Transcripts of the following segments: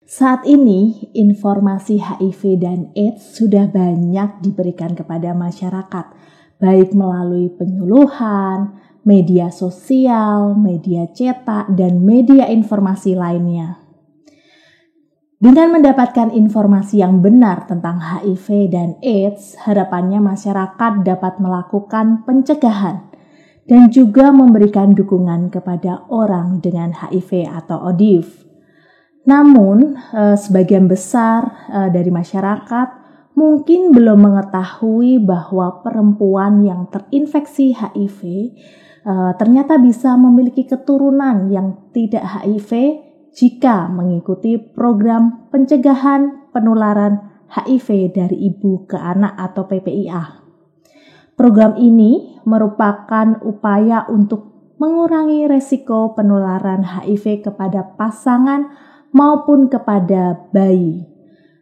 Saat ini, informasi HIV dan AIDS sudah banyak diberikan kepada masyarakat, baik melalui penyuluhan, media sosial, media cetak, dan media informasi lainnya. Dengan mendapatkan informasi yang benar tentang HIV dan AIDS, harapannya masyarakat dapat melakukan pencegahan dan juga memberikan dukungan kepada orang dengan HIV atau ODIV. Namun, sebagian besar dari masyarakat mungkin belum mengetahui bahwa perempuan yang terinfeksi HIV ternyata bisa memiliki keturunan yang tidak HIV jika mengikuti program pencegahan penularan HIV dari ibu ke anak atau PPIA. Program ini merupakan upaya untuk mengurangi resiko penularan HIV kepada pasangan maupun kepada bayi.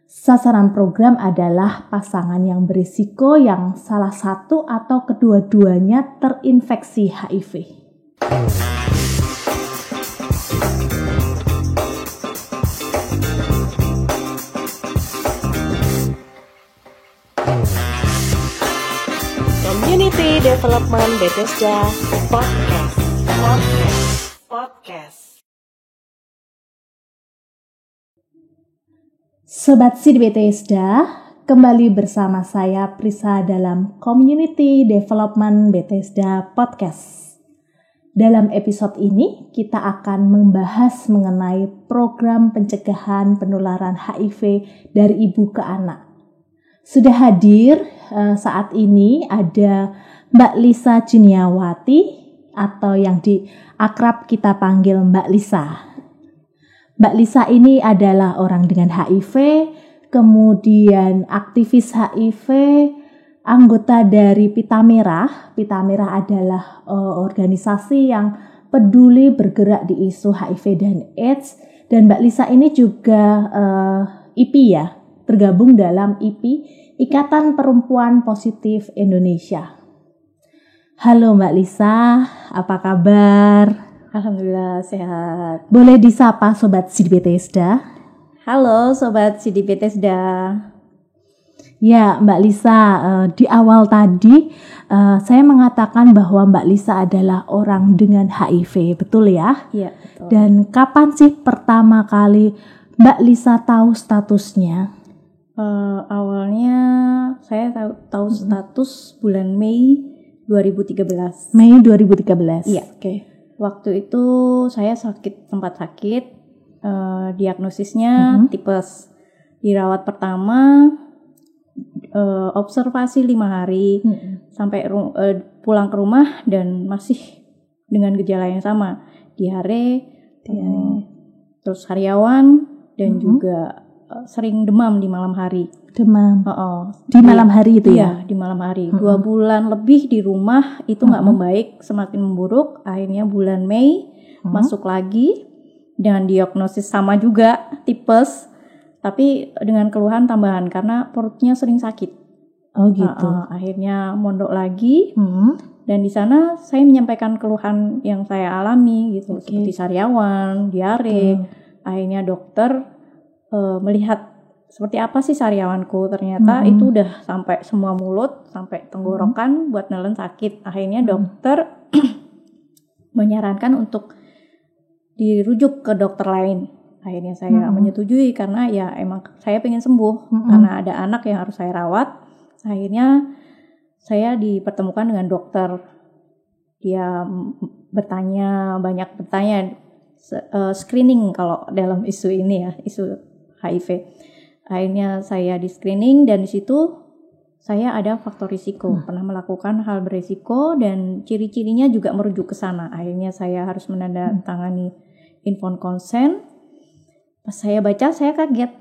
Sasaran program adalah pasangan yang berisiko yang salah satu atau kedua-duanya terinfeksi HIV. Community Development Bethesda Podcast. Sobat Sidi Bethesda, kembali bersama saya Prisa dalam Community Development Bethesda Podcast. Dalam episode ini kita akan membahas mengenai program pencegahan penularan HIV dari ibu ke anak. Sudah hadir saat ini ada Mbak Lisa Juniawati atau yang akrab kita panggil Mbak Lisa. Mbak Lisa ini adalah orang dengan HIV, kemudian aktivis HIV, anggota dari Pita Merah. Pita Merah adalah organisasi yang peduli bergerak di isu HIV dan AIDS. Dan Mbak Lisa ini juga IPI ya, tergabung dalam IPI, Ikatan Perempuan Positif Indonesia. Halo Mbak Lisa, apa kabar? Alhamdulillah sehat. Boleh disapa Sobat Sidi Bethesda? Halo Sobat Sidi Bethesda. Ya Mbak Lisa, di awal tadi saya mengatakan bahwa Mbak Lisa adalah orang dengan HIV, betul ya? Iya, betul. Dan kapan sih pertama kali Mbak Lisa tahu statusnya? Awalnya saya tahu status bulan Mei 2013. Mei 2013? Iya. Oke. Waktu itu saya sempat sakit, diagnosisnya tipes. Dirawat pertama, observasi 5 hari, sampai pulang ke rumah dan masih dengan gejala yang sama, diare, terus sariawan dan juga sering demam di malam hari. Demam. Di malam hari itu ya? Iya, di malam hari. 2 bulan lebih di rumah itu nggak membaik, semakin memburuk. Akhirnya bulan Mei masuk lagi dengan diagnosis sama juga, tipes, tapi dengan keluhan tambahan karena perutnya sering sakit. Oh gitu. Akhirnya mondok lagi, dan di sana saya menyampaikan keluhan yang saya alami gitu, seperti sariawan, diare. Akhirnya dokter melihat seperti apa sih sariawanku, ternyata itu udah sampai semua mulut, sampai tenggorokan, buat nelen sakit. Akhirnya dokter menyarankan untuk dirujuk ke dokter lain. Akhirnya saya menyetujui karena ya emang saya pengen sembuh, karena ada anak yang harus saya rawat. Akhirnya saya dipertemukan dengan dokter. Dia banyak bertanya, screening kalau dalam isu ini ya, isu HIV. Akhirnya saya di screening dan di situ saya ada faktor risiko, pernah melakukan hal berisiko dan ciri-cirinya juga merujuk ke sana. Akhirnya saya harus menandatangani informed consent. Pas saya baca saya kaget,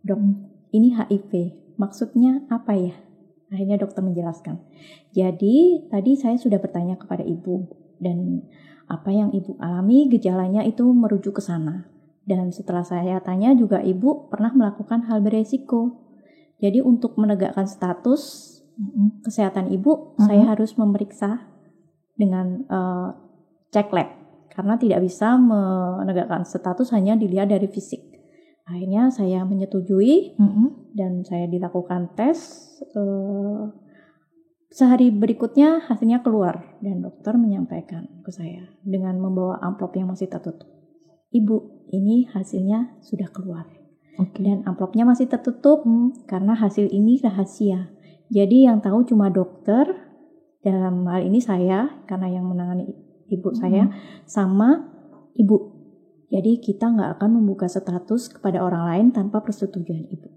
dok, ini HIV, maksudnya apa ya? Akhirnya dokter menjelaskan. Jadi tadi saya sudah bertanya kepada ibu dan apa yang ibu alami gejalanya itu merujuk ke sana. Dan setelah saya tanya juga ibu pernah melakukan hal beresiko. Jadi untuk menegakkan status kesehatan ibu, saya harus memeriksa dengan cek lab. Karena tidak bisa menegakkan status hanya dilihat dari fisik. Akhirnya saya menyetujui dan saya dilakukan tes. Sehari berikutnya hasilnya keluar dan dokter menyampaikan ke saya dengan membawa amplop yang masih tertutup. Ibu, ini hasilnya sudah keluar. Dan amplopnya masih tertutup karena hasil ini rahasia. Jadi yang tahu cuma dokter, dalam hal ini saya karena yang menangani ibu saya sama ibu. Jadi kita nggak akan membuka status kepada orang lain tanpa persetujuan ibu.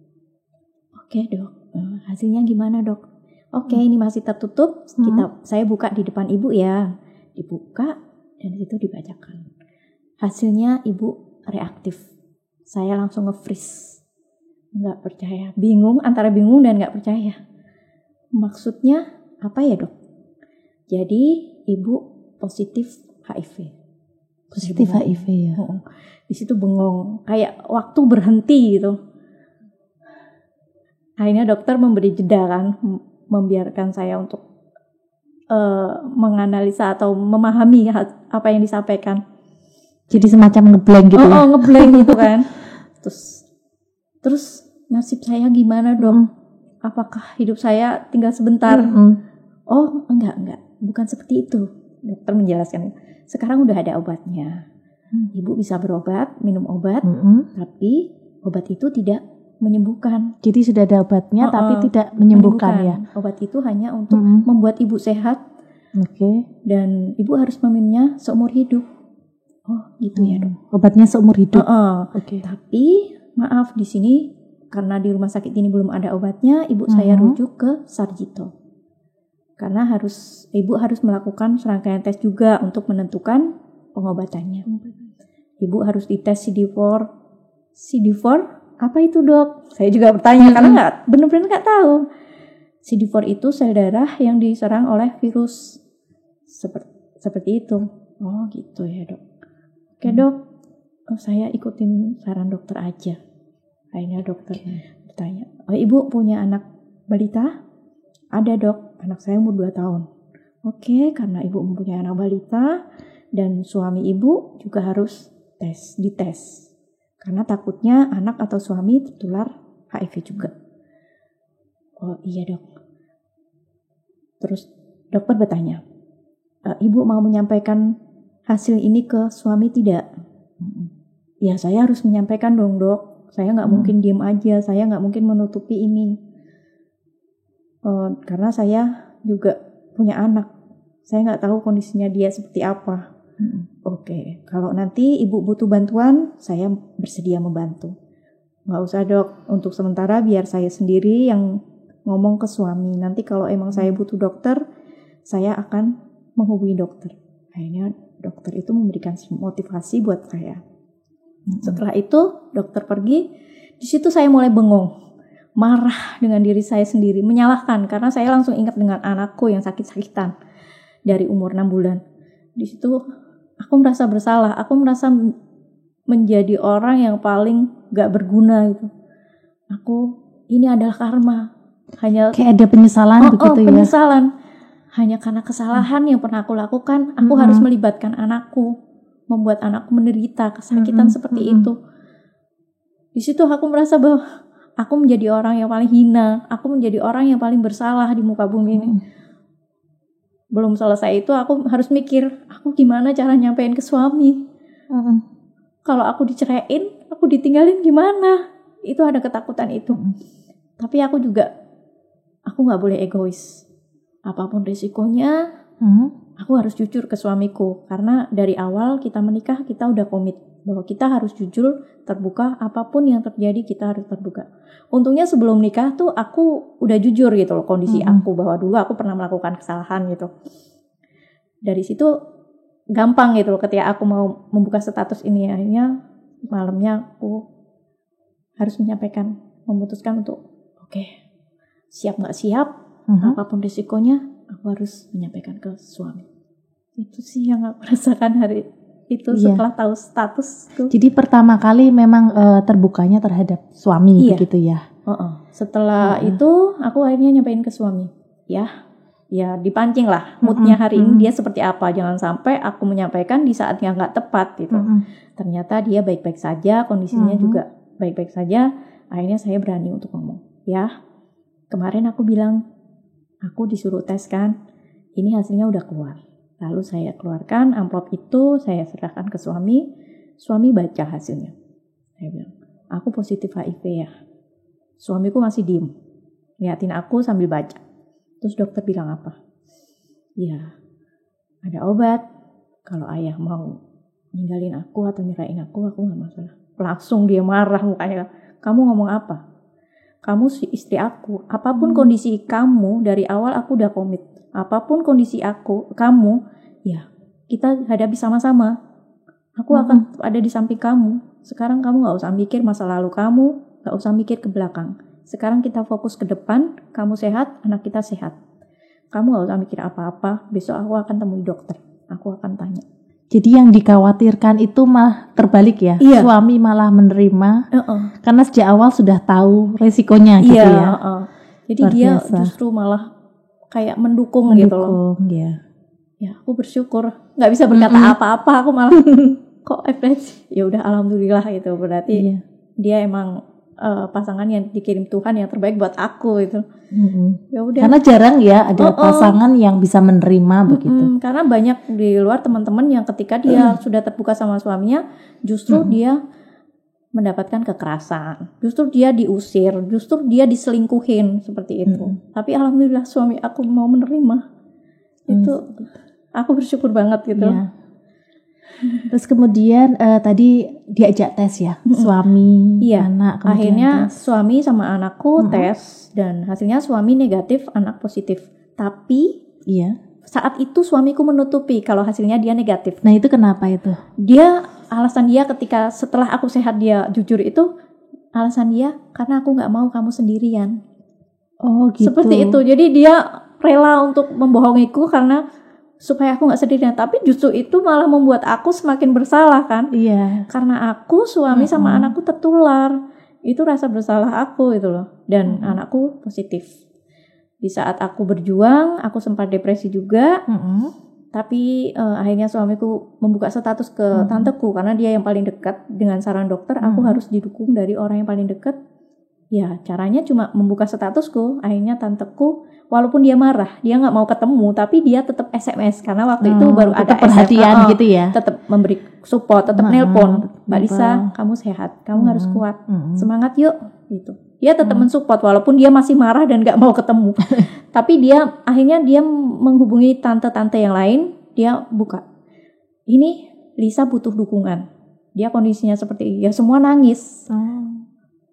Oke dok, hasilnya gimana dok? Oke, ini masih tertutup. Saya buka di depan ibu ya. Dibuka dan itu dibacakan. Hasilnya ibu reaktif. Saya langsung nge-freeze. Nggak percaya. Bingung, antara bingung dan nggak percaya. Maksudnya apa ya dok? Jadi ibu positif HIV. Positif HIV ya. Di situ bengong, kayak waktu berhenti gitu. Akhirnya dokter memberi jeda kan, membiarkan saya untuk menganalisa atau memahami apa yang disampaikan. Jadi semacam ngeblank gitu ya? Ngeblank gitu kan. Terus nasib saya gimana dok? Apakah hidup saya tinggal sebentar? Oh enggak, bukan seperti itu. Dokter menjelaskan, sekarang udah ada obatnya. Ibu bisa berobat, minum obat, tapi obat itu tidak menyembuhkan. Jadi sudah ada obatnya tapi tidak menyembuhkan ya? Obat itu hanya untuk membuat ibu sehat. Dan ibu harus meminumnya seumur hidup. Oh gitu ya dok. Obatnya seumur hidup. Tapi maaf di sini karena di rumah sakit ini belum ada obatnya, ibu saya rujuk ke Sarjito. Karena ibu harus melakukan serangkaian tes juga untuk menentukan pengobatannya. Ibu harus dites CD4. CD4 apa itu dok? Saya juga bertanya karena benar-benar nggak tahu. CD4 itu sel darah yang diserang oleh virus. Seperti itu. Oh gitu ya dok. Oke dok, saya ikutin saran dokter aja. Akhirnya dokter bertanya, ibu punya anak balita? Ada dok, anak saya umur 2 tahun. Oke, karena ibu mempunyai anak balita dan suami ibu juga harus dites. Karena takutnya anak atau suami tertular HIV juga. Oh iya dok. Terus dokter bertanya, ibu mau menyampaikan hasil ini ke suami tidak? Ya saya harus menyampaikan dong dok. Saya nggak mungkin diem aja, saya nggak mungkin menutupi ini. Karena saya juga punya anak, saya nggak tahu kondisinya dia seperti apa. Oke, kalau nanti ibu butuh bantuan, saya bersedia membantu. Nggak usah dok, untuk sementara biar saya sendiri yang ngomong ke suami. Nanti kalau emang saya butuh dokter, saya akan menghubungi dokter. Akhirnya dokter itu memberikan motivasi buat saya. Setelah itu dokter pergi, di situ saya mulai bengong. Marah dengan diri saya sendiri, menyalahkan karena saya langsung ingat dengan anakku yang sakit-sakitan dari umur 6 bulan. Di situ aku merasa bersalah, aku merasa menjadi orang yang paling gak berguna gitu. Ini adalah karma. Hanya kayak ada penyesalan begitu ya. Penyesalan. Hanya karena kesalahan yang pernah aku lakukan, aku harus melibatkan anakku, membuat anakku menderita kesakitan seperti itu. Di situ aku merasa bahwa aku menjadi orang yang paling hina. Aku menjadi orang yang paling bersalah di muka bumi ini. Belum selesai itu aku harus mikir, aku gimana cara nyampein ke suami. Kalau aku diceraiin, aku ditinggalin gimana? Itu ada ketakutan itu. Tapi aku gak boleh egois. Apapun risikonya, aku harus jujur ke suamiku. Karena dari awal kita menikah, kita udah komit bahwa kita harus jujur, terbuka, apapun yang terjadi kita harus terbuka. Untungnya sebelum nikah tuh aku udah jujur gitu loh kondisi aku, bahwa dulu aku pernah melakukan kesalahan gitu. Dari situ gampang gitu loh ketika aku mau membuka status ini. Akhirnya malamnya aku harus menyampaikan, memutuskan untuk siap gak siap, apapun risikonya aku harus menyampaikan ke suami. Itu sih yang aku rasakan hari itu setelah tahu status tuh. Jadi pertama kali memang terbukanya terhadap suami begitu ya. Setelah itu aku akhirnya nyampein ke suami. Ya dipancing lah moodnya hari ini dia seperti apa. Jangan sampai aku menyampaikan di saat yang nggak tepat gitu. Ternyata dia baik-baik saja, kondisinya juga baik-baik saja. Akhirnya saya berani untuk ngomong, ya kemarin aku bilang aku disuruh tes kan, ini hasilnya udah keluar. Lalu saya keluarkan amplop itu, saya serahkan ke suami. Suami baca hasilnya. Saya bilang, aku positif HIV ya. Suamiku masih diem, liatin aku sambil baca. Terus dokter bilang apa? Ya, ada obat. Kalau ayah mau ninggalin aku atau nyerahin aku gak masalah. Langsung dia marah mukanya. Kamu ngomong apa? Kamu istri aku. Apapun kondisi kamu, dari awal aku udah komit. Apapun kondisi kamu, ya kita hadapi sama-sama. Aku akan ada di samping kamu. Sekarang kamu gak usah mikir masa lalu kamu, gak usah mikir ke belakang. Sekarang kita fokus ke depan, kamu sehat, anak kita sehat. Kamu gak usah mikir apa-apa, besok aku akan temui dokter. Aku akan tanya. Jadi yang dikhawatirkan itu malah terbalik ya? Iya. Suami malah menerima, karena sejak awal sudah tahu resikonya gitu ya? Jadi Luar dia biasa. justru malah kayak mendukung gitu loh. Ya. Ya aku bersyukur, nggak bisa berkata apa-apa, aku malah kok ya udah alhamdulillah gitu, berarti dia emang pasangan yang dikirim Tuhan yang terbaik buat aku itu. Ya udah. Karena jarang ya ada pasangan yang bisa menerima begitu. Karena banyak di luar teman-teman yang ketika dia sudah terbuka sama suaminya, justru dia mendapatkan kekerasan, justru dia diusir, justru dia diselingkuhin seperti itu. Tapi alhamdulillah suami aku mau menerima. Itu aku bersyukur banget gitu. Ya. Terus kemudian tadi diajak tes ya, suami, anak. Akhirnya suami sama anakku tes dan hasilnya suami negatif, anak positif. Tapi saat itu suamiku menutupi kalau hasilnya dia negatif. Nah itu kenapa itu? Alasan dia ketika setelah aku sehat dia jujur itu, alasan dia karena aku nggak mau kamu sendirian. Oh gitu. Seperti itu. Jadi dia rela untuk membohongiku karena supaya aku nggak sendirian. Tapi justru itu malah membuat aku semakin bersalah kan? Iya. Karena aku suami sama anakku tertular. Itu rasa bersalah aku itu loh. Dan anakku positif. Di saat aku berjuang, aku sempat depresi juga. Tapi akhirnya suamiku membuka status ke tanteku karena dia yang paling dekat. Dengan saran dokter, aku harus didukung dari orang yang paling dekat. Ya caranya cuma membuka statusku. Akhirnya tanteku, walaupun dia marah, dia nggak mau ketemu, tapi dia tetap SMS karena waktu itu baru ada perhatian gitu ya. Tetap memberi support, tetap nelpon. Mbak Lisa, kamu sehat, kamu harus kuat, semangat yuk. Gitu. Dia tetap mensupport walaupun dia masih marah dan nggak mau ketemu. Tapi akhirnya dia menghubungi tante-tante yang lain, dia buka. Ini Lisa butuh dukungan. Dia kondisinya seperti ya semua nangis.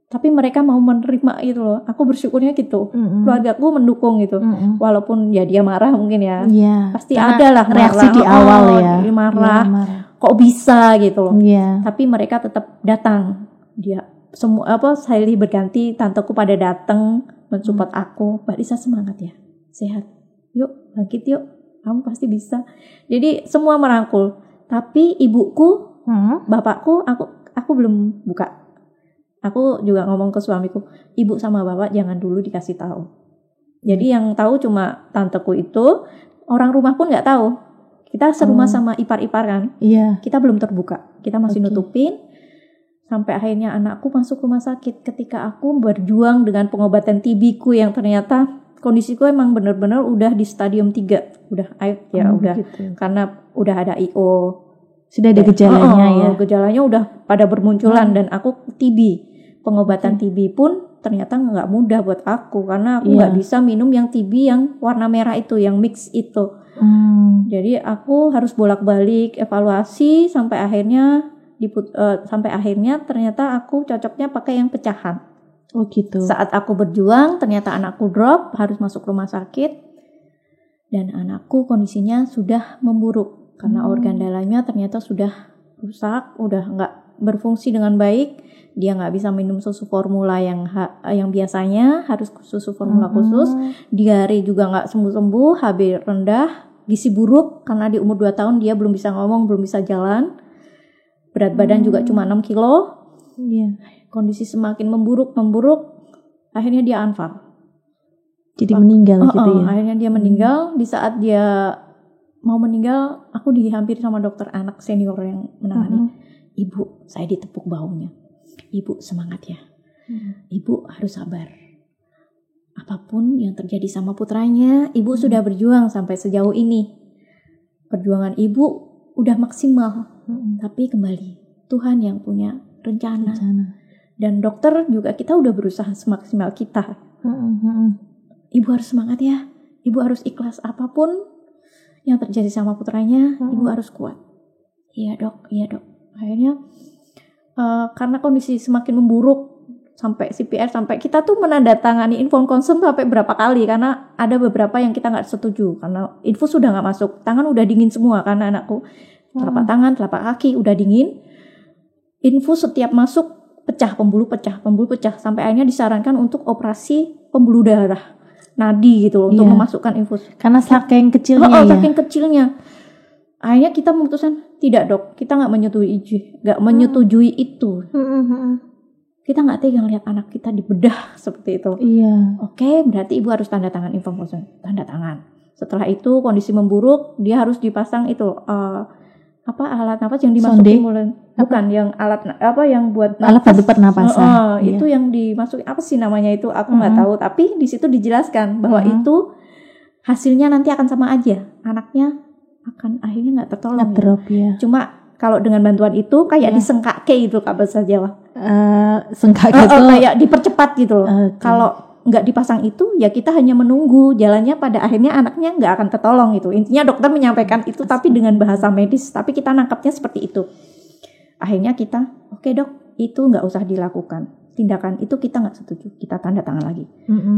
Tapi mereka mau menerima itu loh. Aku bersyukurnya gitu. Keluargaku mendukung gitu. Walaupun ya dia marah mungkin ya. Pasti ada lah reaksi di awal ya. Dia marah. Kok bisa gitu loh. Tapi mereka tetap datang. Dia semua silih berganti, tanteku pada datang mensupport aku. Mbak Lisa semangat ya. Sehat. Yuk, bangkit yuk. Kamu pasti bisa. Jadi semua merangkul. Tapi ibuku, bapakku aku belum buka. Aku juga ngomong ke suamiku, ibu sama bapak jangan dulu dikasih tahu. Jadi yang tahu cuma tanteku itu, orang rumah pun nggak tahu. Kita serumah sama ipar-ipar kan. Kita belum terbuka, kita masih nutupin. Sampai akhirnya anakku masuk rumah sakit ketika aku berjuang dengan pengobatan TB ku yang ternyata kondisiku emang benar-benar udah di stadium 3. Udah gitu. Karena udah ada IO. Sudah ada gejalanya ya. Gejalanya udah pada bermunculan dan aku TB. Pengobatan TB pun ternyata nggak mudah buat aku karena aku nggak bisa minum yang TB yang warna merah itu, yang mix itu. Jadi aku harus bolak-balik evaluasi sampai akhirnya ternyata aku cocoknya pakai yang pecahan. Oh gitu. Saat aku berjuang ternyata anakku drop, harus masuk rumah sakit dan anakku kondisinya sudah memburuk karena organ dalamnya ternyata sudah rusak, udah nggak berfungsi dengan baik. Dia nggak bisa minum susu formula yang biasanya, harus susu formula khusus. Diare juga nggak sembuh-sembuh, HB rendah, gizi buruk karena di umur 2 tahun dia belum bisa ngomong, belum bisa jalan. Berat badan juga cuma 6 kilo. Kondisi semakin memburuk. Akhirnya dia anfal. Jadi meninggal gitu ya. Akhirnya dia meninggal. Di saat dia mau meninggal, aku dihampiri sama dokter anak senior yang menangani. Ibu, saya ditepuk bahunya. Ibu semangat ya. Ibu harus sabar. Apapun yang terjadi sama putranya, ibu sudah berjuang sampai sejauh ini. Perjuangan ibu udah maksimal. Tapi kembali, Tuhan yang punya rencana. Dan dokter juga kita udah berusaha semaksimal kita. Ibu harus semangat ya. Ibu harus ikhlas apapun yang terjadi sama putranya, ibu harus kuat. Iya dok. Akhirnya karena kondisi semakin memburuk, sampai CPR, sampai kita tuh menandatangani inform consent sampai berapa kali, karena ada beberapa yang kita nggak setuju karena infus sudah nggak masuk, tangan udah dingin semua karena anakku telapak tangan, telapak kaki udah dingin, infus setiap masuk pecah, pembuluh pecah, sampai akhirnya disarankan untuk operasi pembuluh darah nadi gitu loh, untuk memasukkan infus karena saking kecilnya saking kecilnya. Akhirnya kita memutuskan tidak dok, kita nggak menyetujui itu. Kita nggak tega lihat anak kita dibedah seperti itu. Oke, berarti ibu harus tanda tangan inform consent, tanda tangan. Setelah itu kondisi memburuk, dia harus dipasang itu alat nafas yang dimasukin mulut, bukan yang alat yang buat alat bantu pernapasan. Itu yang dimasukin apa sih namanya itu, aku nggak tahu. Tapi di situ dijelaskan bahwa itu hasilnya nanti akan sama aja, anaknya akan akhirnya nggak tertolong. Cuma kalau dengan bantuan itu kayak disengkake gitu Kak bahasa Jawa. Sengkake itu kayak dipercepat gitu loh. Kalau nggak dipasang itu ya kita hanya menunggu jalannya, pada akhirnya anaknya nggak akan tertolong itu. Intinya dokter menyampaikan itu tapi dengan bahasa medis, tapi kita nangkapnya seperti itu. Akhirnya kita oke dok, itu nggak usah dilakukan. Tindakan itu kita nggak setuju, kita tanda tangan lagi.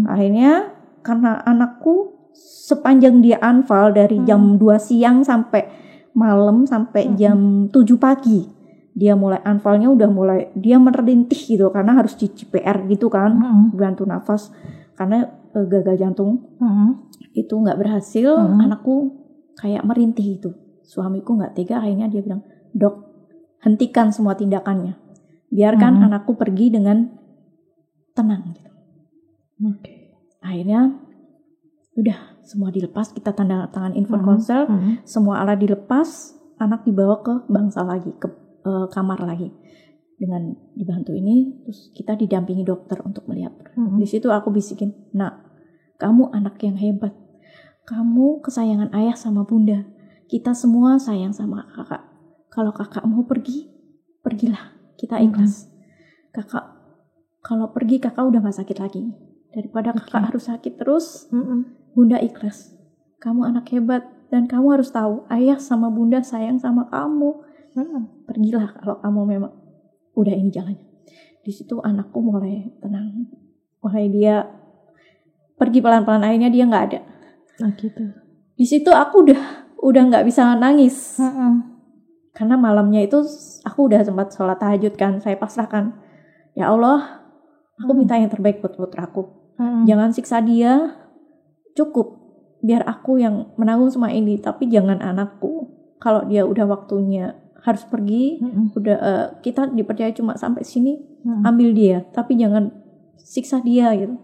Akhirnya karena anakku sepanjang dia anfal dari jam 2 siang sampai malam sampai jam 7 pagi dia mulai anfalnya udah mulai dia merintih gitu karena harus di CPR gitu kan, bantu nafas karena gagal jantung. Itu nggak berhasil, anakku kayak merintih itu. Suamiku nggak tega, akhirnya dia bilang, dok hentikan semua tindakannya, biarkan anakku pergi dengan tenang gitu. Akhirnya udah semua dilepas, kita tanda tangan inform consent, semua alat dilepas, anak dibawa ke bangsal lagi, ke kamar lagi dengan dibantu ini. Terus kita didampingi dokter untuk melihat. Di situ aku bisikin, nak, kamu anak yang hebat, kamu kesayangan ayah sama bunda, kita semua sayang sama kakak. Kalau kakak mau pergi, pergilah, kita ikhlas. Kakak kalau pergi kakak udah gak sakit lagi, daripada kakak harus sakit terus. Bunda ikhlas, kamu anak hebat dan kamu harus tahu ayah sama bunda sayang sama kamu. Pergilah kalau kamu memang udah ini jalannya. Di situ anakku mulai tenang, mulai dia pergi pelan-pelan, akhirnya dia nggak ada. Gitu. Di situ aku udah nggak bisa nangis, karena malamnya itu aku udah sempat sholat tahajud kan, saya pasrahkan, ya Allah, aku minta yang terbaik buat putraku, jangan siksa dia, cukup biar aku yang menanggung semua ini, tapi jangan anakku. Kalau dia udah waktunya harus pergi, udah kita dipercaya cuma sampai sini, ambil dia, tapi jangan siksa dia gitu.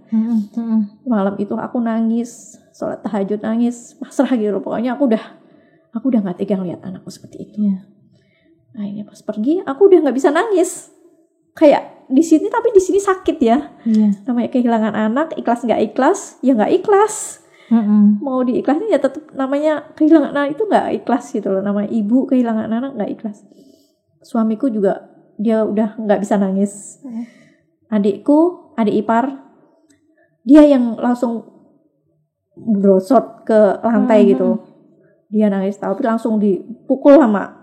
Malam itu aku nangis, sholat tahajud nangis, pasrah gitu. Pokoknya aku udah nggak tega lihat anakku seperti itu. Akhirnya pas pergi, aku udah nggak bisa nangis. Kayak di sini, tapi di sini sakit ya. Namanya kehilangan anak, ikhlas nggak ikhlas, ya nggak ikhlas. Mau diikhlasin ya tetap namanya kehilangan anak itu nggak ikhlas gitu loh. Namanya ibu kehilangan anak nggak ikhlas. Suamiku juga dia udah nggak bisa nangis. Adikku, adik ipar, dia yang langsung brosot ke lantai gitu. Dia nangis, tapi langsung dipukul sama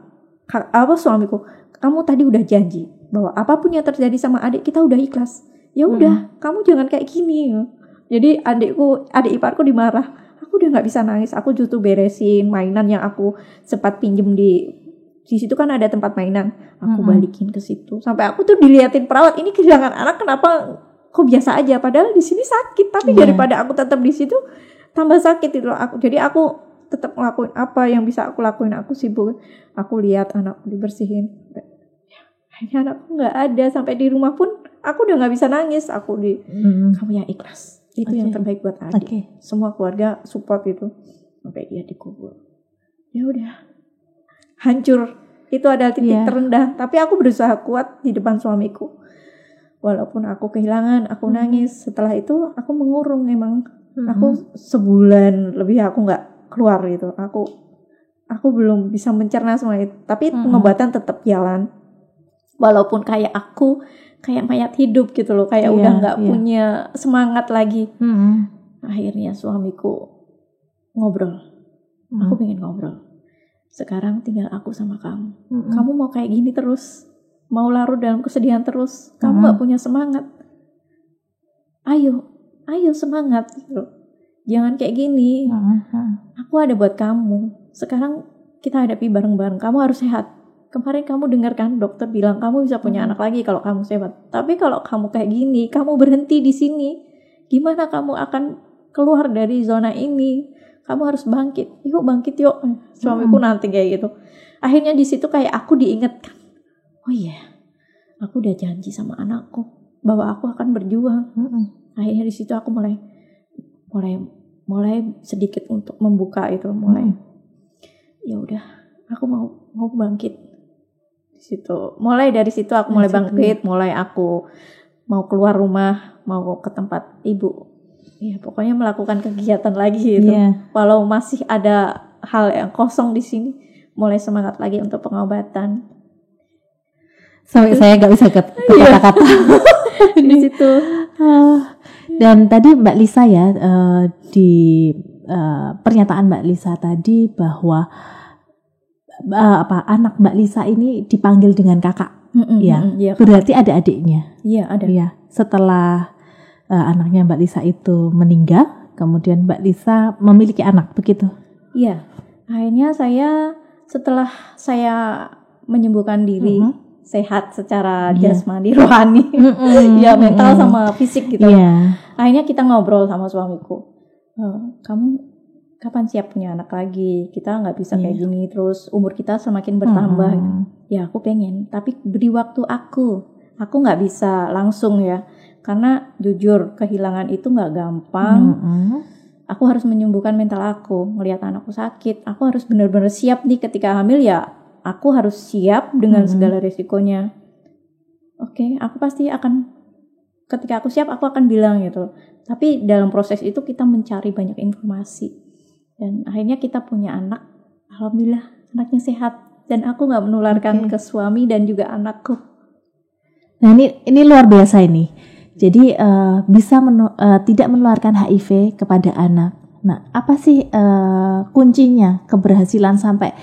suamiku. Kamu tadi udah janji bahwa apapun yang terjadi sama adik kita udah ikhlas. Ya udah, kamu jangan kayak gini. Jadi adik iparku dimarah. Aku udah nggak bisa nangis. Aku justru beresin mainan yang aku sempat pinjem di situ kan ada tempat mainan. Aku balikin ke situ. Sampai aku tuh diliatin perawat, ini kehilangan anak kenapa kok biasa aja? Padahal di sini sakit. Tapi daripada aku tetap di situ tambah sakit itu aku. Jadi aku tetap ngelakuin apa yang bisa aku lakuin. Aku sibuk. Aku lihat anakku dibersihin. Akhirnya anakku nggak ada. Sampai di rumah pun aku udah nggak bisa nangis. Aku kamu yang ikhlas. Itu yang terbaik buat adik. Semua keluarga support itu sampai dia dikubur. Ya udah, hancur Itu adalah titik terendah. Tapi aku berusaha kuat di depan suamiku. Walaupun aku kehilangan, aku nangis. Setelah itu aku mengurung emang. Aku sebulan lebih aku nggak keluar gitu. Aku belum bisa mencerna semua itu. Tapi pengobatan tetap jalan. Walaupun kayak aku kayak mayat hidup gitu loh, kayak udah nggak punya semangat lagi. Akhirnya suamiku ngobrol. Aku pengen ngobrol. Sekarang tinggal aku sama kamu. Kamu mau kayak gini terus? Mau larut dalam kesedihan terus? Kamu nggak punya semangat? Ayo semangat gitu. Jangan kayak gini. Aku ada buat kamu. Sekarang kita hadapi bareng-bareng. Kamu harus sehat. Kemarin kamu dengarkan dokter bilang kamu bisa punya anak lagi kalau kamu sehat. Tapi kalau kamu kayak gini, kamu berhenti di sini, gimana kamu akan keluar dari zona ini? Kamu harus bangkit. Yuk bangkit yuk. Suamiku nanti kayak gitu. Akhirnya di situ kayak aku diingatkan. Oh iya, aku udah janji sama anakku bahwa aku akan berjuang. Akhirnya di situ aku mulai sedikit untuk membuka itu, ya udah, aku mau bangkit. Di situ, mulai dari situ aku mulai bangkit, mulai aku mau keluar rumah, mau ke tempat ibu. Ya pokoknya melakukan kegiatan lagi gitu. Walau masih ada hal yang kosong di sini, mulai semangat lagi untuk pengobatan. Sampai saya nggak bisa kata-kata di situ. Dan tadi Mbak Lisa ya, di pernyataan Mbak Lisa tadi bahwa anak Mbak Lisa ini dipanggil dengan kakak, berarti ada adiknya. Iya ada. Ya, setelah anaknya Mbak Lisa itu meninggal, kemudian Mbak Lisa memiliki anak, begitu? Iya. Akhirnya setelah saya menyembuhkan diri, sehat secara jasmani, rohani, ya mental sama fisik gitu. Akhirnya kita ngobrol sama suamiku, kamu kapan siap punya anak lagi? Kita nggak bisa kayak gini terus, umur kita semakin bertambah. Gitu. Ya aku pengen, tapi beri waktu aku nggak bisa langsung ya, karena jujur kehilangan itu nggak gampang. Aku harus menyembuhkan mental aku, melihat anakku sakit. Aku harus benar-benar siap nih ketika hamil ya. Aku harus siap dengan segala resikonya. Oke, aku pasti akan, ketika aku siap aku akan bilang gitu. Tapi dalam proses itu kita mencari banyak informasi. Dan akhirnya kita punya anak. Alhamdulillah anaknya sehat. Dan aku gak menularkan ke suami dan juga anakku. Nah ini luar biasa ini. Jadi bisa tidak menularkan HIV kepada anak. Nah apa sih kuncinya keberhasilan sampai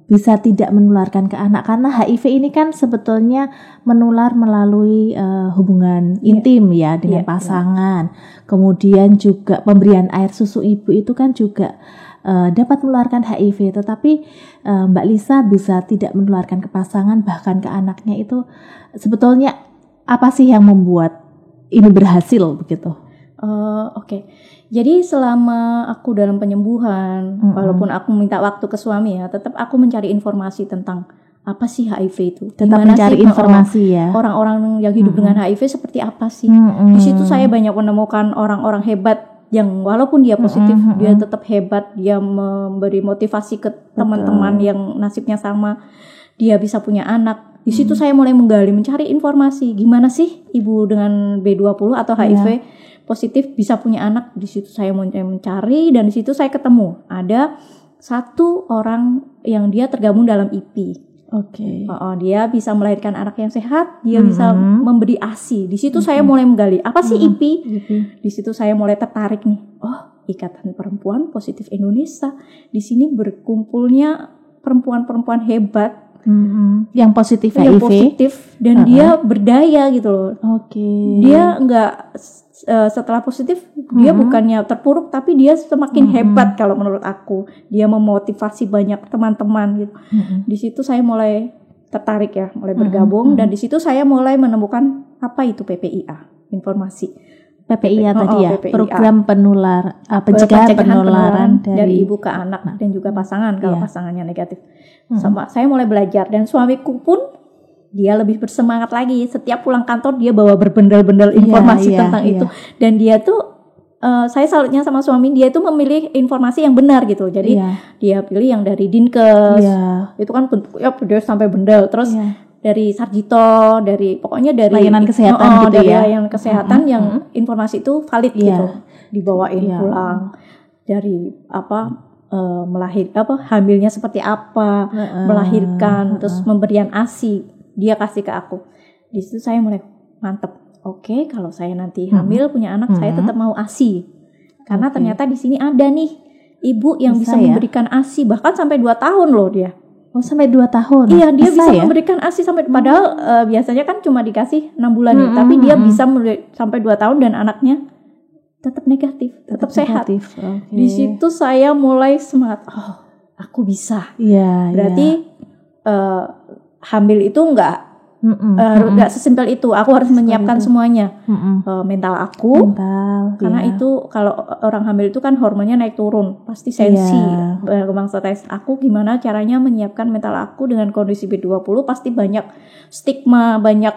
bisa tidak menularkan ke anak, karena HIV ini kan sebetulnya menular melalui hubungan intim ya dengan pasangan. Kemudian juga pemberian air susu ibu itu kan juga dapat menularkan HIV, tetapi Mbak Lisa bisa tidak menularkan ke pasangan bahkan ke anaknya. Itu sebetulnya apa sih yang membuat ini berhasil begitu? Oke. Jadi selama aku dalam penyembuhan, walaupun aku minta waktu ke suami ya, tetap aku mencari informasi tentang apa sih HIV itu. Tetap mencari informasi ya. Orang-orang yang hidup dengan HIV seperti apa sih? Di situ saya banyak menemukan orang-orang hebat yang walaupun dia positif, dia tetap hebat, dia memberi motivasi ke teman-teman yang nasibnya sama, dia bisa punya anak. Di situ saya mulai menggali, mencari informasi, gimana sih ibu dengan B20 atau HIV positif bisa punya anak. Di situ saya mencari dan di situ saya ketemu ada satu orang yang dia tergabung dalam IP. Dia bisa melahirkan anak yang sehat, dia bisa memberi ASI. Di situ saya mulai menggali, apa sih IP? Di situ saya mulai tertarik nih. Oh, Ikatan Perempuan Positif Indonesia. Di sini berkumpulnya perempuan-perempuan hebat yang positif HIV. Yang positif dan dia berdaya gitu loh. Dia enggak setelah positif dia bukannya terpuruk, tapi dia semakin hebat kalau menurut aku. Dia memotivasi banyak teman-teman gitu. Di situ saya mulai tertarik ya, mulai bergabung dan di situ saya mulai menemukan apa itu PPIA, informasi. PPIA tadi ya, PPIA. Program pencegahan penularan dari ibu ke anak dan juga pasangan kalau pasangannya negatif. Sama saya mulai belajar dan suamiku pun dia lebih bersemangat lagi. Setiap pulang kantor dia bawa berbendel-bendel informasi tentang itu. Dan dia tuh saya salutnya sama suami, dia itu memilih informasi yang benar gitu. Jadi dia pilih yang dari Dinkes, itu kan bentuknya dia sampai bendel. Terus dari Sarjito, dari pokoknya dari layanan kesehatan gitu dari ya. layanan kesehatan yang informasi itu valid gitu, dibawain pulang. Dari hamilnya seperti apa, melahirkan, terus pemberian ASI, dia kasih ke aku. Di situ saya mulai mantep. Oke, kalau saya nanti hamil punya anak, saya tetap mau ASI. Karena ternyata di sini ada nih ibu yang bisa memberikan ASI bahkan sampai 2 tahun loh dia. Oh, sampai 2 tahun. Iya, dia bisa memberikan ASI sampai padahal biasanya kan cuma dikasih 6 bulan ya, tapi dia bisa sampai 2 tahun dan anaknya tetap negatif, tetap sehat. Okay. Di situ saya mulai semangat. Oh, aku bisa. Berarti hamil itu enggak sesimpel itu. Aku harus menyiapkan semuanya. Mental aku. Karena itu kalau orang hamil itu kan hormonnya naik turun, pasti sensi. Kembang stres. Aku gimana caranya menyiapkan mental aku dengan kondisi B20, pasti banyak stigma, banyak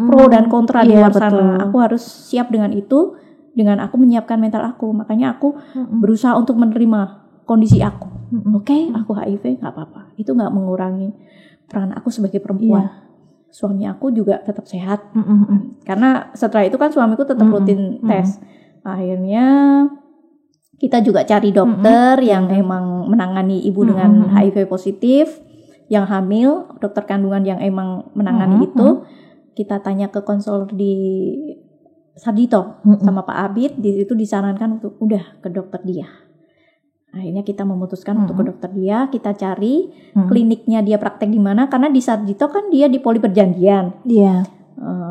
pro dan kontra di luar sana. Aku harus siap dengan itu, dengan aku menyiapkan mental aku. Makanya aku berusaha untuk menerima kondisi aku. Oke, aku HIV, nggak apa-apa. Itu nggak mengurangi peran aku sebagai perempuan. Suami aku juga tetap sehat. Karena setelah itu kan suamiku tetap rutin tes. Akhirnya kita juga cari dokter yang emang menangani ibu dengan HIV positif, yang hamil, dokter kandungan yang emang menangani itu. Kita tanya ke konselor di Sarjito sama Pak Abid, di situ disarankan untuk udah ke dokter dia. Akhirnya kita memutuskan untuk ke dokter dia, kita cari kliniknya dia praktek di mana, karena di Sarjito kan dia di poli perjanjian.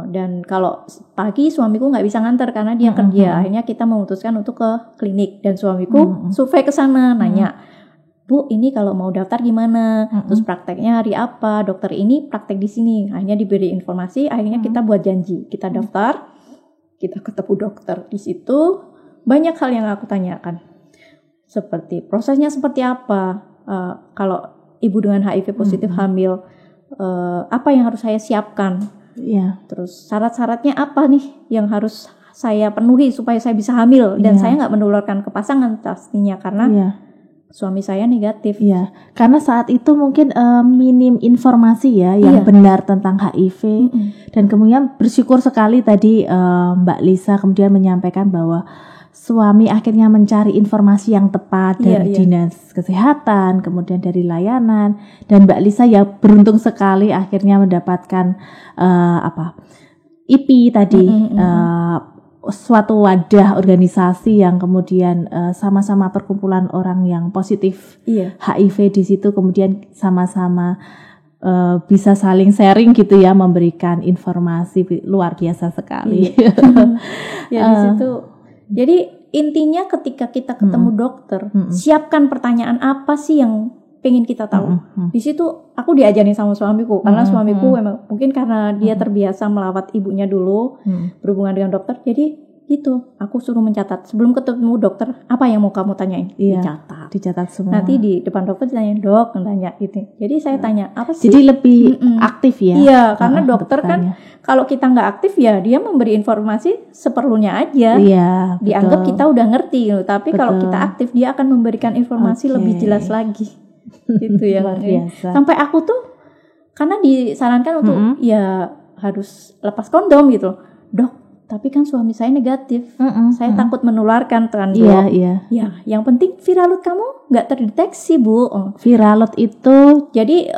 Dan kalau pagi suamiku nggak bisa nganter karena dia kerja. Akhirnya kita memutuskan untuk ke klinik dan suamiku survei ke sana, nanya, Bu, ini kalau mau daftar gimana? Terus prakteknya hari apa? Dokter ini praktek di sini. Akhirnya diberi informasi, akhirnya kita buat janji, kita daftar, kita ketemu dokter di situ. Banyak hal yang aku tanyakan. Seperti prosesnya seperti apa, kalau ibu dengan HIV positif hamil, apa yang harus saya siapkan, terus syarat-syaratnya apa nih yang harus saya penuhi supaya saya bisa hamil dan saya nggak menularkan ke pasangan pastinya karena suami saya negatif. Karena saat itu mungkin minim informasi yang benar tentang HIV dan kemudian bersyukur sekali tadi Mbak Lisa kemudian menyampaikan bahwa suami akhirnya mencari informasi yang tepat dari dinas kesehatan, kemudian dari layanan, dan Mbak Lisa ya beruntung sekali akhirnya mendapatkan IPI tadi, suatu wadah organisasi yang kemudian sama-sama perkumpulan orang yang positif HIV di situ, kemudian sama-sama bisa saling sharing gitu ya, memberikan informasi luar biasa sekali. Di situ. Jadi intinya ketika kita ketemu dokter, siapkan pertanyaan apa sih yang pengen kita tahu. Di situ aku diajarin sama suamiku, karena suamiku memang mungkin karena dia terbiasa melawat ibunya dulu, berhubungan dengan dokter. Jadi gitu, aku suruh mencatat sebelum ketemu dokter, apa yang mau kamu tanyain? Dicatat semua. Nanti di depan dokter ditanyain, dok, tanya gitu. Jadi saya tanya apa sih? Jadi lebih aktif ya? Iya, karena dokter kan kalau kita nggak aktif ya dia memberi informasi seperlunya aja. Dianggap kita udah ngerti gitu. Tapi kalau kita aktif dia akan memberikan informasi lebih jelas lagi. Gitu ya. Luar biasa. Sampai aku tuh karena disarankan untuk ya harus lepas kondom gitu. Dok, tapi kan suami saya negatif, saya takut menularkan kan, dok. Ya, yang penting viral load kamu nggak terdeteksi, Bu. Viral load itu jadi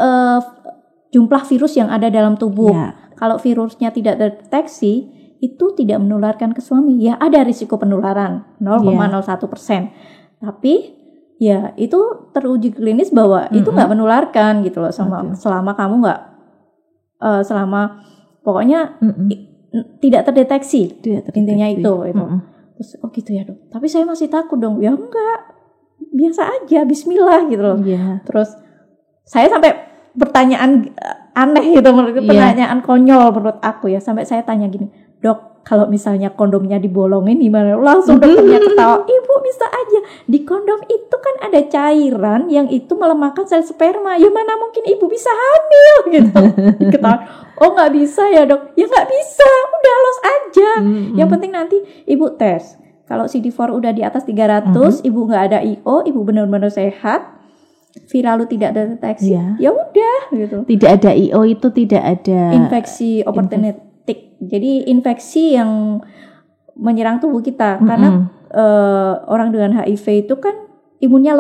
jumlah virus yang ada dalam tubuh. Kalau virusnya tidak terdeteksi, itu tidak menularkan ke suami. Ya ada risiko penularan 0,01%. Tapi ya itu teruji klinis bahwa itu nggak menularkan gitu loh, selama kamu nggak selama pokoknya tidak terdeteksi. Intinya itu. Terus gitu ya, dok. Tapi saya masih takut dong. Ya enggak, biasa aja, bismillah gitu loh. Terus saya sampai pertanyaan aneh gitu, pertanyaan konyol menurut aku ya. Sampai saya tanya gini, dok, kalau misalnya kondomnya dibolongin gimana? Langsung dokternya ketawa, ibu bisa aja. Di kondom itu kan ada cairan yang itu melemahkan sel sperma. Ya mana mungkin ibu bisa hamil gitu. Ketawa. Oh nggak bisa ya, dok? Ya nggak bisa, udah los aja. Yang penting nanti ibu tes. Kalau CD4 udah di atas 300, ibu nggak ada IO, ibu benar-benar sehat, viral tidak deteksi, ya udah gitu. Tidak ada IO itu tidak ada infeksi opportunistic. Jadi infeksi yang menyerang tubuh kita karena orang dengan HIV itu kan imunnya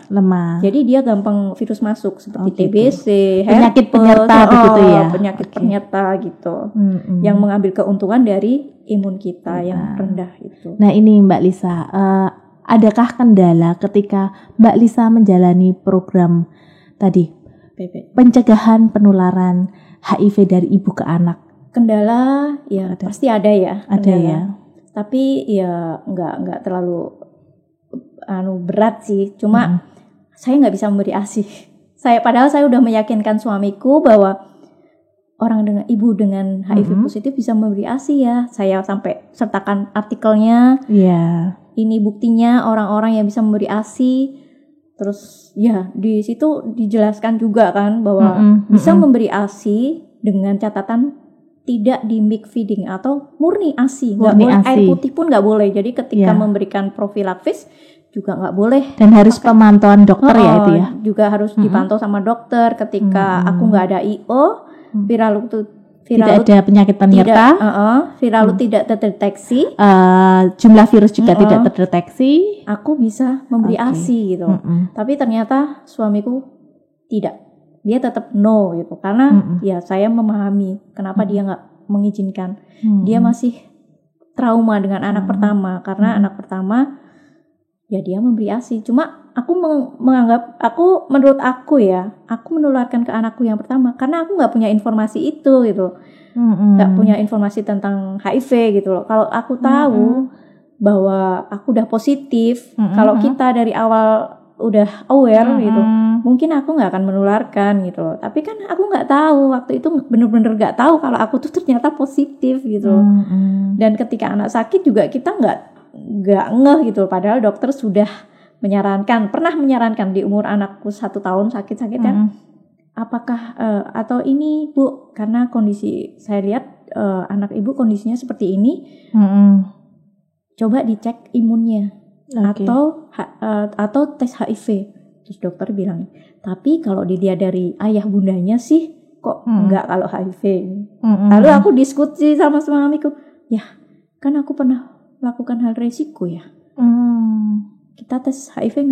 lemah. Jadi dia gampang virus masuk seperti TBC, penyakit penyerta begitu ya. Penyakit penyerta gitu. Yang mengambil keuntungan dari imun kita yang rendah itu. Nah, ini Mbak Lisa, adakah kendala ketika Mbak Lisa menjalani program tadi pencegahan penularan HIV dari ibu ke anak? Kendala ya pasti ada ya. Ada ya. Tapi ya nggak terlalu berat sih, cuma saya nggak bisa memberi ASI. Padahal saya udah meyakinkan suamiku bahwa ibu dengan HIV positif bisa memberi ASI ya. Saya sampai sertakan artikelnya. Ini buktinya orang-orang yang bisa memberi ASI. Terus ya di situ dijelaskan juga kan bahwa bisa memberi ASI dengan catatan tidak di milk feeding atau murni ASI. Nggak boleh air putih pun nggak boleh. Jadi ketika memberikan profilaksis juga nggak boleh, dan harus pemantauan dokter ya itu ya, juga harus dipantau sama dokter. Ketika aku nggak ada IO, viral tidak ada penyakit penyerta, viral tidak terdeteksi, jumlah virus juga tidak terdeteksi, aku bisa memberi ASI gitu. Tapi ternyata suamiku tidak, dia tetap no gitu, karena ya saya memahami kenapa dia nggak mengizinkan. Dia masih trauma dengan anak pertama, karena anak pertama ya dia memberi ASI. Cuma aku menurut aku menularkan ke anakku yang pertama karena aku nggak punya informasi itu gitu, nggak punya informasi tentang HIV gitu loh. Kalau aku tahu bahwa aku udah positif, kalau kita dari awal udah aware gitu, mungkin aku nggak akan menularkan gitu loh. Tapi kan aku nggak tahu, waktu itu bener-bener nggak tahu kalau aku tuh ternyata positif gitu. Dan ketika anak sakit juga kita nggak ngeh gitu, padahal dokter sudah pernah menyarankan di umur anakku 1 tahun sakit-sakitnya, apakah atau ini Bu, karena kondisi saya lihat anak ibu kondisinya seperti ini, coba dicek imunnya atau tes HIV. Terus dokter bilang, tapi kalau dilihat dari ayah bundanya sih kok enggak kalau HIV. Lalu aku diskusi sama suamiku, ya kan aku pernah lakukan hal resiko ya. Kita tes HIV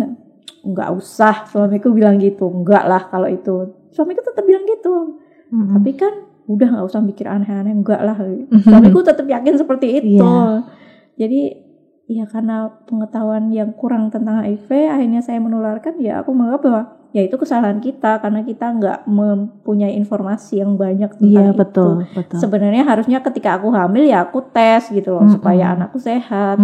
enggak usah, suamiku bilang gitu. Enggak lah kalau itu. Suamiku tetap bilang gitu. Tapi kan udah enggak usah mikir aneh-aneh, enggak lah. Suamiku tetap yakin seperti itu. Jadi ya karena pengetahuan yang kurang tentang HIV, akhirnya saya menularkan. Ya aku menganggap bahwa ya itu kesalahan kita karena kita enggak mempunyai informasi yang banyak tentang betul. Sebenarnya harusnya ketika aku hamil ya aku tes gitu loh, supaya anakku sehat.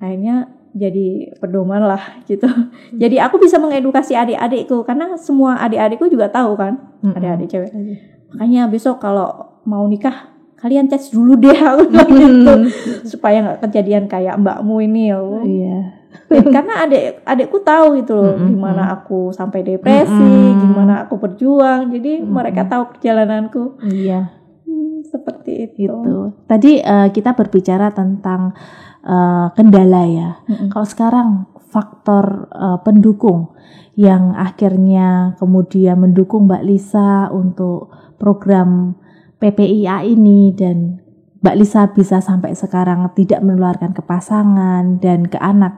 Akhirnya jadi pedoman lah gitu. Jadi aku bisa mengedukasi adik-adikku karena semua adik-adikku juga tahu kan, adik-adik cewek. Makanya besok kalau mau nikah kalian tes dulu deh gitu, supaya nggak kejadian kayak mbakmu ini ya. Karena adikku tahu gitu loh, gimana aku sampai depresi, gimana aku berjuang. Jadi mereka tahu perjalananku. Seperti itu. Tadi kita berbicara tentang kendala ya. Kalau sekarang faktor pendukung yang akhirnya kemudian mendukung Mbak Lisa untuk program PPIA ini, dan Mbak Lisa bisa sampai sekarang tidak menularkan ke pasangan dan ke anak,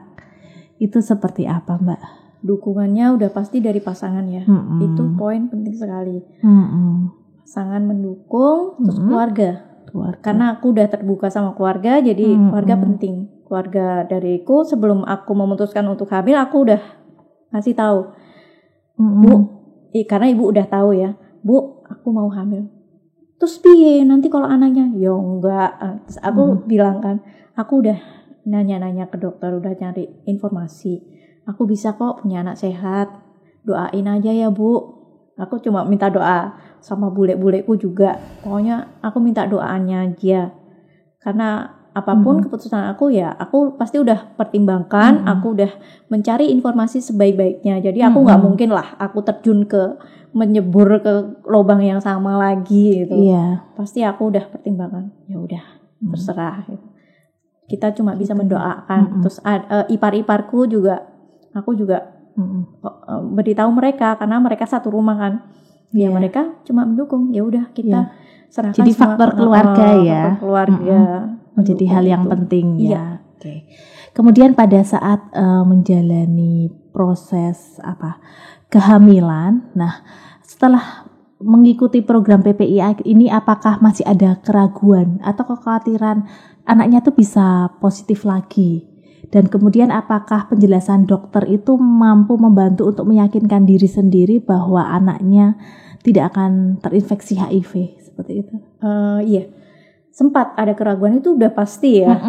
itu seperti apa Mbak? Dukungannya udah pasti dari pasangan ya. Itu poin penting sekali. Pasangan mendukung, terus keluarga. Karena aku udah terbuka sama keluarga, jadi keluarga penting. Keluarga dariku sebelum aku memutuskan untuk hamil, aku udah ngasih tahu, Bu, karena ibu udah tahu ya, Bu, aku mau hamil. Terus piye nanti kalau anaknya? Ya enggak. Terus aku bilang kan, aku udah nanya-nanya ke dokter, udah cari informasi. Aku bisa kok punya anak sehat. Doain aja ya Bu. Aku cuma minta doa sama bule-buleku juga. Pokoknya aku minta doanya aja. Karena apapun keputusan aku ya, aku pasti udah pertimbangkan. Aku udah mencari informasi sebaik-baiknya. Jadi aku nggak mungkin lah aku terjun menyebur ke lubang yang sama lagi gitu. Pasti aku udah pertimbangkan. Ya udah, terserah gitu. kita cuma bisa mendoakan. Terus ipar-iparku juga, aku juga beritahu mereka karena mereka satu rumah kan. Ya mereka cuma mendukung. Ya udah kita serahkan. Jadi faktor keluarga ya. Faktor keluarga menjadi hal yang penting ya. Iya. Oke. Kemudian pada saat menjalani proses kehamilan, nah setelah mengikuti program PPI ini, apakah masih ada keraguan atau kekhawatiran anaknya tuh bisa positif lagi? Dan kemudian apakah penjelasan dokter itu mampu membantu untuk meyakinkan diri sendiri bahwa anaknya tidak akan terinfeksi HIV seperti itu? Iya, sempat ada keraguan, itu udah pasti ya.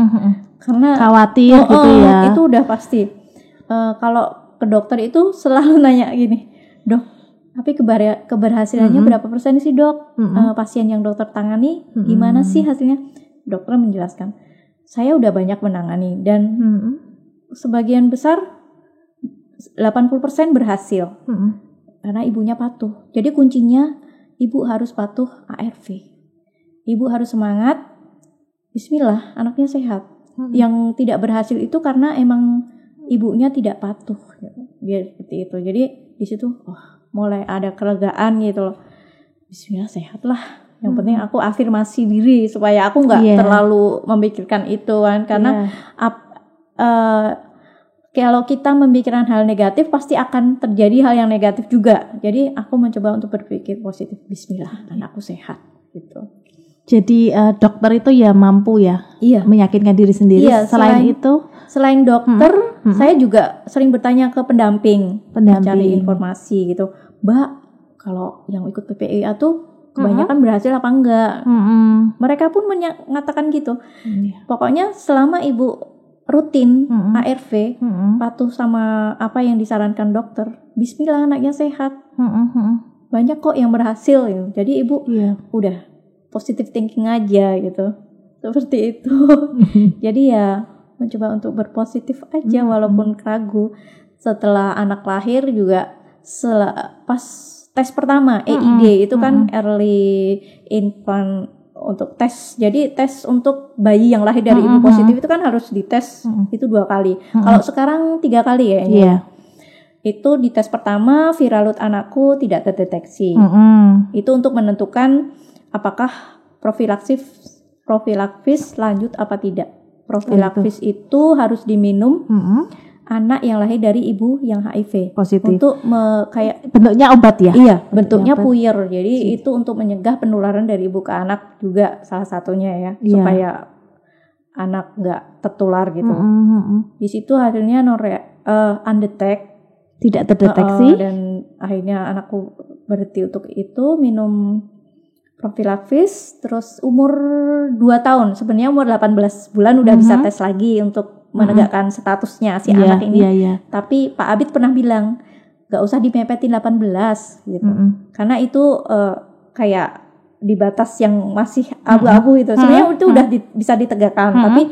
Karena khawatir gitu ya. Itu udah pasti. Kalau ke dokter itu selalu nanya gini, dok, tapi keberhasilannya berapa persen sih dok? Pasien yang dokter tangani gimana sih hasilnya? Dokter menjelaskan, saya udah banyak menangani dan sebagian besar 80% berhasil karena ibunya patuh. Jadi kuncinya ibu harus patuh ARV. Ibu harus semangat, bismillah anaknya sehat. Yang tidak berhasil itu karena emang ibunya tidak patuh. Dia seperti itu. Jadi di situ mulai ada kelegaan gitu loh. Bismillah sehat lah. Yang penting aku afirmasi diri supaya aku nggak terlalu memikirkan itu kan. Karena kalau kita memikirkan hal negatif pasti akan terjadi hal yang negatif juga. Jadi aku mencoba untuk berpikir positif. Bismillah, anakku sehat gitu. Jadi dokter itu ya mampu ya meyakinkan diri sendiri. Selain dokter, saya juga sering bertanya ke pendamping. Mencari informasi gitu. Mbak, kalau yang ikut PPIA tuh kebanyakan berhasil apa enggak? Mereka pun mengatakan gitu. Pokoknya selama ibu rutin ARV, patuh sama apa yang disarankan dokter, bismillah anaknya sehat. Banyak kok yang berhasil ya. Jadi ibu udah positive thinking aja gitu. Seperti itu. Jadi ya mencoba untuk berpositif aja walaupun ragu. Setelah anak lahir juga pas tes pertama EID itu kan early infant untuk tes. Jadi tes untuk bayi yang lahir dari ibu positif itu kan harus dites itu 2 kali. Kalau sekarang 3 kali ya. Itu di tes pertama viral load anakku tidak terdeteksi. Itu untuk menentukan apakah profilaksis lanjut apa tidak. Profilaksis itu harus diminum anak yang lahir dari ibu yang HIV positif. Untuk kayak bentuknya obat ya? Iya, bentuknya puyer. Jadi itu untuk mencegah penularan dari ibu ke anak juga salah satunya ya, supaya anak nggak tertular gitu. Di situ hasilnya undetect, tidak terdeteksi, dan akhirnya anakku berhenti untuk itu minum profilaksis. Terus umur 2 tahun, sebenarnya umur 18 bulan udah bisa tes lagi untuk menegakkan statusnya si anak ini. Tapi Pak Abid pernah bilang gak usah dimepetin 18 gitu. Karena itu kayak di batas yang masih abu-abu gitu. Sebenarnya itu udah bisa ditegakkan. Tapi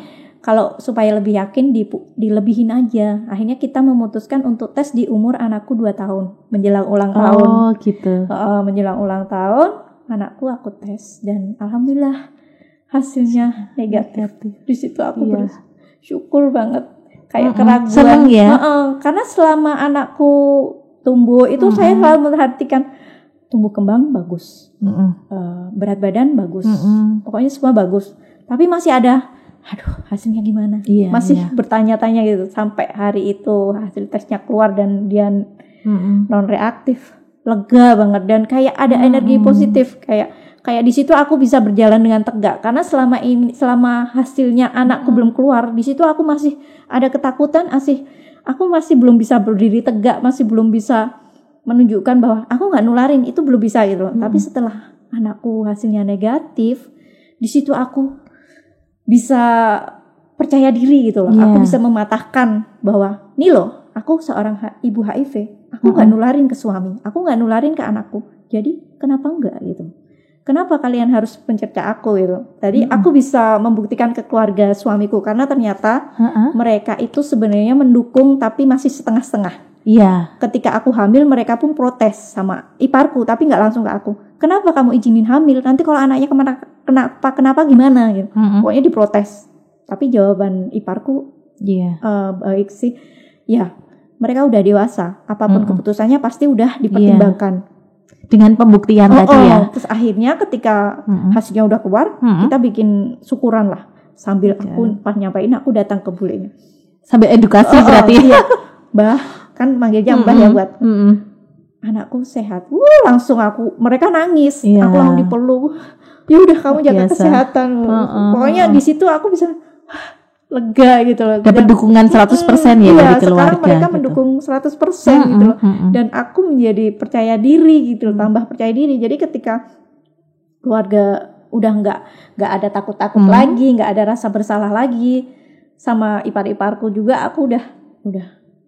kalau supaya lebih yakin dilebihin aja. Akhirnya kita memutuskan untuk tes di umur anakku 2 tahun menjelang ulang tahun. Oh gitu. Menjelang ulang tahun anakku aku tes dan alhamdulillah hasilnya negatif. Di situ aku bersyukur banget, kayak keraguan. Seneng ya. Karena selama anakku tumbuh itu saya selalu memperhatikan tumbuh kembang bagus, berat badan bagus, pokoknya semua bagus. Tapi masih ada, hasilnya gimana? Masih bertanya-tanya gitu sampai hari itu hasil tesnya keluar dan dia non reaktif. Lega banget dan kayak ada energi positif, kayak di situ aku bisa berjalan dengan tegak karena selama hasilnya anakku belum keluar, di situ aku masih ada ketakutan, aku masih belum bisa berdiri tegak, masih belum bisa menunjukkan bahwa aku nggak nularin, itu belum bisa gitu loh. Tapi setelah anakku hasilnya negatif, di situ aku bisa percaya diri gitu loh. Aku bisa mematahkan bahwa nih loh, aku seorang ibu HIV. Aku gak nularin ke suami, aku gak nularin ke anakku. Jadi kenapa enggak gitu? Kenapa kalian harus mencerca aku gitu? Tadi aku bisa membuktikan ke keluarga suamiku karena ternyata mereka itu sebenarnya mendukung tapi masih setengah-setengah. Ketika aku hamil mereka pun protes sama iparku tapi gak langsung ke aku. Kenapa kamu izinin hamil? Nanti kalau anaknya kenapa gimana gitu? Pokoknya diprotes. Tapi jawaban iparku Iya. baik sih. Ya, mereka udah dewasa. Apapun keputusannya pasti udah dipertimbangkan. Dengan pembuktian tadi ya. Terus akhirnya ketika hasilnya udah keluar, kita bikin syukuran lah. Sambil aku pas nyampein, aku datang ke bulenya. Sambil edukasi berarti. Iya. Mbah, kan manggilnya Mbah ya buat anakku sehat. Langsung mereka nangis. Aku langsung dipeluk. Ya udah kamu jaga kesehatan. Pokoknya di situ aku bisa lega gitu loh. Dapat dukungan 100% ya dari keluarga. Sekarang mereka mendukung 100% gitu loh. Dan aku menjadi percaya diri gitu loh, tambah percaya diri. Jadi ketika keluarga udah nggak ada takut-takut lagi, nggak ada rasa bersalah lagi, sama ipar-iparku juga aku udah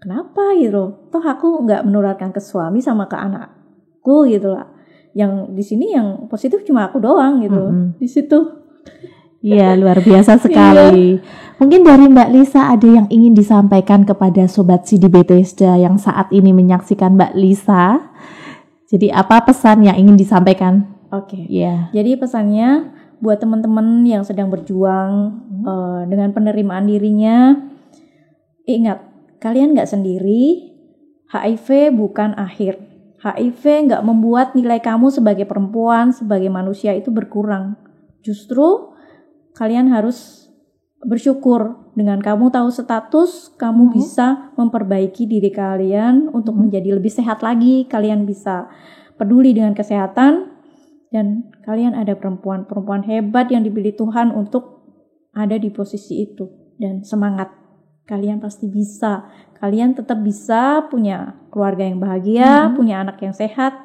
kenapa gitu loh. Toh aku nggak menularkan ke suami sama ke anakku gitu lah. Yang di sini yang positif cuma aku doang gitu loh. Di situ. Iya, luar biasa sekali. Mungkin dari Mbak Lisa ada yang ingin disampaikan kepada Sobat Sidi Bethesda yang saat ini menyaksikan Mbak Lisa. Jadi apa pesan yang ingin disampaikan? Oke. Jadi pesannya buat teman-teman yang sedang berjuang dengan penerimaan dirinya, ingat, kalian nggak sendiri. HIV bukan akhir. HIV nggak membuat nilai kamu sebagai perempuan, sebagai manusia itu berkurang. Justru kalian harus bersyukur dengan kamu tahu status, kamu bisa memperbaiki diri kalian untuk menjadi lebih sehat lagi. Kalian bisa peduli dengan kesehatan dan kalian ada perempuan hebat yang dipilih Tuhan untuk ada di posisi itu. Dan semangat, kalian pasti bisa. Kalian tetap bisa punya keluarga yang bahagia, punya anak yang sehat.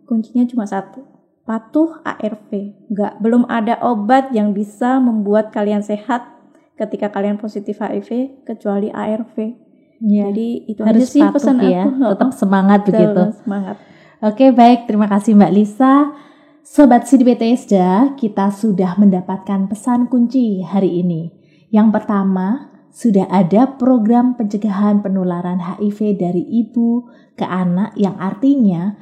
Kuncinya cuma satu. Patuh ARV. Belum ada obat yang bisa membuat kalian sehat ketika kalian positif HIV kecuali ARV. Jadi itu harus aja sih patuh pesan ya. aku. Tetap semangat begitu. Semangat. Oke, baik, terima kasih Mbak Lisa. Sobat Sidi Bethesda, kita sudah mendapatkan pesan kunci hari ini. Yang pertama, sudah ada program pencegahan penularan HIV dari ibu ke anak, yang artinya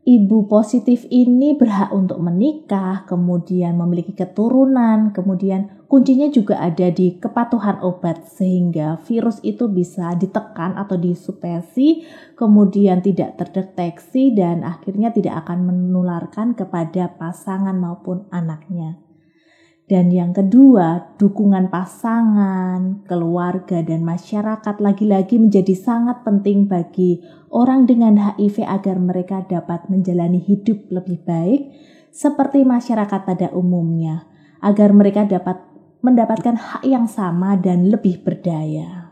ibu positif ini berhak untuk menikah, kemudian memiliki keturunan, kemudian kuncinya juga ada di kepatuhan obat sehingga virus itu bisa ditekan atau disupresi, kemudian tidak terdeteksi dan akhirnya tidak akan menularkan kepada pasangan maupun anaknya. Dan yang kedua, dukungan pasangan, keluarga, dan masyarakat lagi-lagi menjadi sangat penting bagi orang dengan HIV agar mereka dapat menjalani hidup lebih baik seperti masyarakat pada umumnya, agar mereka dapat mendapatkan hak yang sama dan lebih berdaya.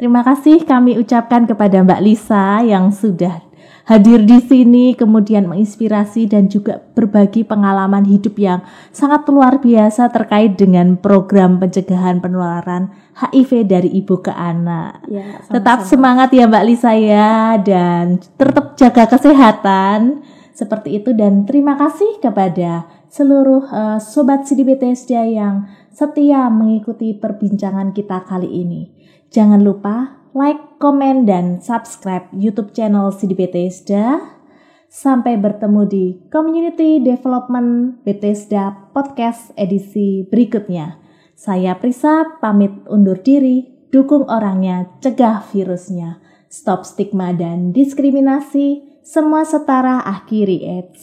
Terima kasih kami ucapkan kepada Mbak Lisa yang sudah hadir di sini, kemudian menginspirasi dan juga berbagi pengalaman hidup yang sangat luar biasa terkait dengan program pencegahan penularan HIV dari ibu ke anak. Ya, sama-sama. Tetap semangat ya Mbak Lisa ya, dan tetap jaga kesehatan seperti itu. Dan terima kasih kepada seluruh Sobat Sidi Bethesda yang setia mengikuti perbincangan kita kali ini. Jangan lupa like, komen, dan subscribe YouTube channel Sidi Bethesda. Sampai bertemu di Community Development Bethesda Podcast edisi berikutnya. Saya Prisa pamit undur diri. Dukung orangnya, cegah virusnya. Stop stigma dan diskriminasi. Semua setara, akhiri AIDS.